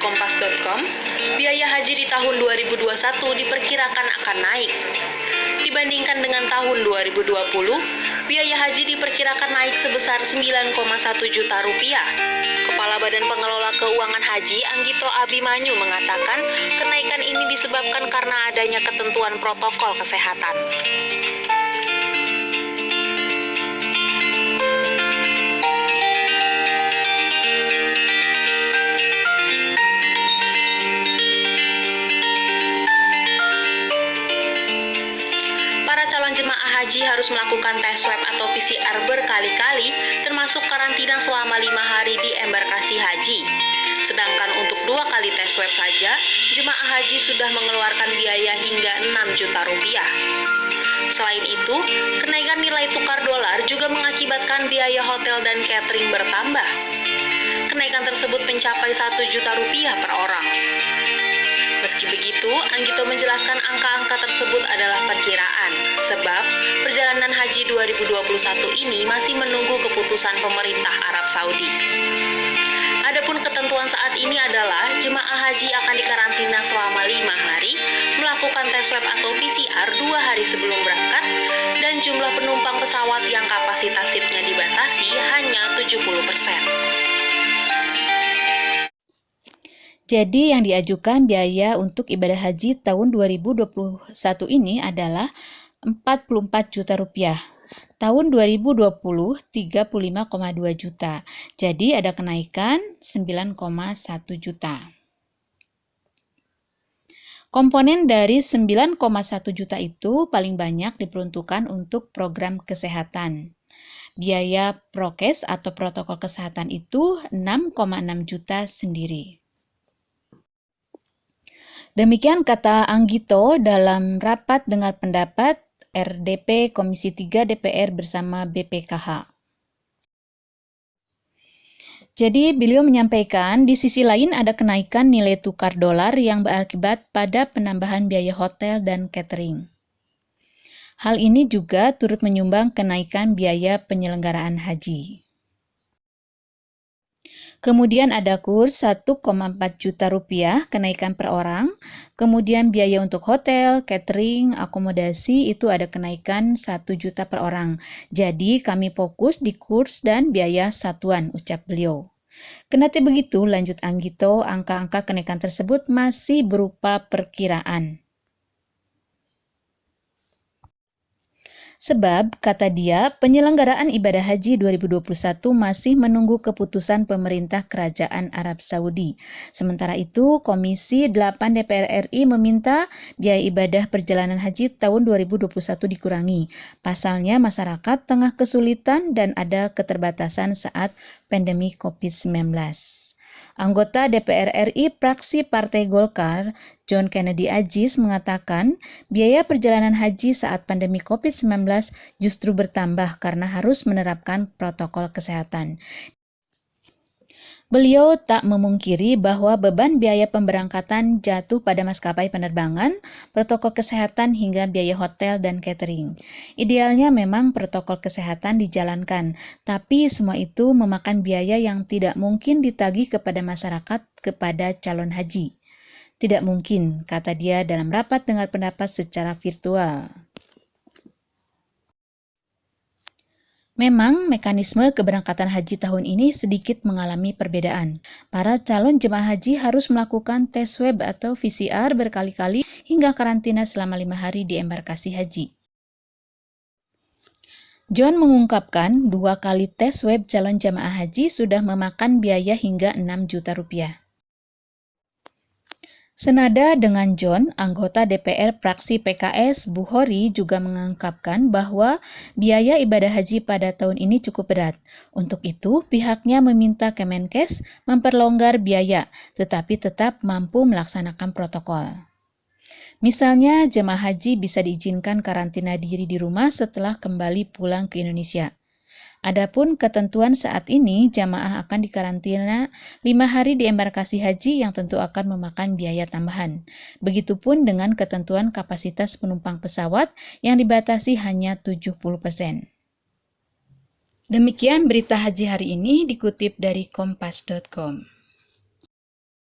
kompas.com, biaya haji di tahun 2021 diperkirakan akan naik. Dibandingkan dengan tahun 2020, biaya haji diperkirakan naik sebesar 9,1 juta rupiah. Kepala Badan Pengelola Keuangan Haji Anggito Abimanyu mengatakan kenaikan ini disebabkan karena adanya ketentuan protokol kesehatan. Calon jemaah haji harus melakukan tes swab atau PCR berkali-kali, termasuk karantina selama 5 hari di embarkasi haji. Sedangkan untuk 2 kali tes swab saja, jemaah haji sudah mengeluarkan biaya hingga 6 juta rupiah. Selain itu, kenaikan nilai tukar dolar juga mengakibatkan biaya hotel dan catering bertambah. Kenaikan tersebut mencapai 1 juta rupiah per orang. Meski begitu, Anggito menjelaskan angka-angka tersebut adalah perkiraan, sebab perjalanan haji 2021 ini masih menunggu keputusan pemerintah Arab Saudi. Adapun ketentuan saat ini adalah jemaah haji akan dikarantina selama 5 hari, melakukan tes swab atau PCR 2 hari sebelum berangkat, dan jumlah penumpang pesawat yang kapasitas seatnya dibatasi hanya 70%. Jadi yang diajukan biaya untuk ibadah haji tahun 2021 ini adalah 44 juta rupiah. Tahun 2020 35,2 juta. Jadi ada kenaikan 9,1 juta. Komponen dari 9,1 juta itu paling banyak diperuntukkan untuk program kesehatan. Biaya prokes atau protokol kesehatan itu 6,6 juta sendiri. Demikian kata Anggito dalam rapat dengar pendapat RDP Komisi 3 DPR bersama BPKH. Jadi beliau menyampaikan di sisi lain ada kenaikan nilai tukar dolar yang berakibat pada penambahan biaya hotel dan catering. Hal ini juga turut menyumbang kenaikan biaya penyelenggaraan haji. Kemudian ada kurs 1,4 juta rupiah kenaikan per orang. Kemudian biaya untuk hotel, catering, akomodasi itu ada kenaikan 1 juta per orang. Jadi kami fokus di kurs dan biaya satuan, ucap beliau. Kendati begitu, lanjut Anggito, angka-angka kenaikan tersebut masih berupa perkiraan. Sebab, kata dia, penyelenggaraan ibadah haji 2021 masih menunggu keputusan pemerintah Kerajaan Arab Saudi. Sementara itu, Komisi 8 DPR RI meminta biaya ibadah perjalanan haji tahun 2021 dikurangi. Pasalnya, masyarakat tengah kesulitan dan ada keterbatasan saat pandemi COVID-19. Anggota DPR RI fraksi Partai Golkar, John Kennedy Aziz mengatakan biaya perjalanan haji saat pandemi COVID-19 justru bertambah karena harus menerapkan protokol kesehatan. Beliau tak memungkiri bahwa beban biaya pemberangkatan jatuh pada maskapai penerbangan, protokol kesehatan hingga biaya hotel dan catering. Idealnya memang protokol kesehatan dijalankan, tapi semua itu memakan biaya yang tidak mungkin ditagih kepada masyarakat kepada calon haji. Tidak mungkin, kata dia dalam rapat dengar pendapat secara virtual. Memang mekanisme keberangkatan haji tahun ini sedikit mengalami perbedaan. Para calon jemaah haji harus melakukan tes swab atau PCR berkali-kali hingga karantina selama 5 hari di embarkasi haji. John mengungkapkan 2 kali tes swab calon jemaah haji sudah memakan biaya hingga 6 juta rupiah. Senada dengan John, anggota DPR fraksi PKS Bukhori juga mengungkapkan bahwa biaya ibadah haji pada tahun ini cukup berat. Untuk itu, pihaknya meminta Kemenkes memperlonggar biaya, tetapi tetap mampu melaksanakan protokol. Misalnya, jemaah haji bisa diizinkan karantina diri di rumah setelah kembali pulang ke Indonesia. Adapun ketentuan saat ini, jamaah akan dikarantina 5 hari di embarkasi haji yang tentu akan memakan biaya tambahan. Begitupun dengan ketentuan kapasitas penumpang pesawat yang dibatasi hanya 70%. Demikian berita haji hari ini dikutip dari kompas.com.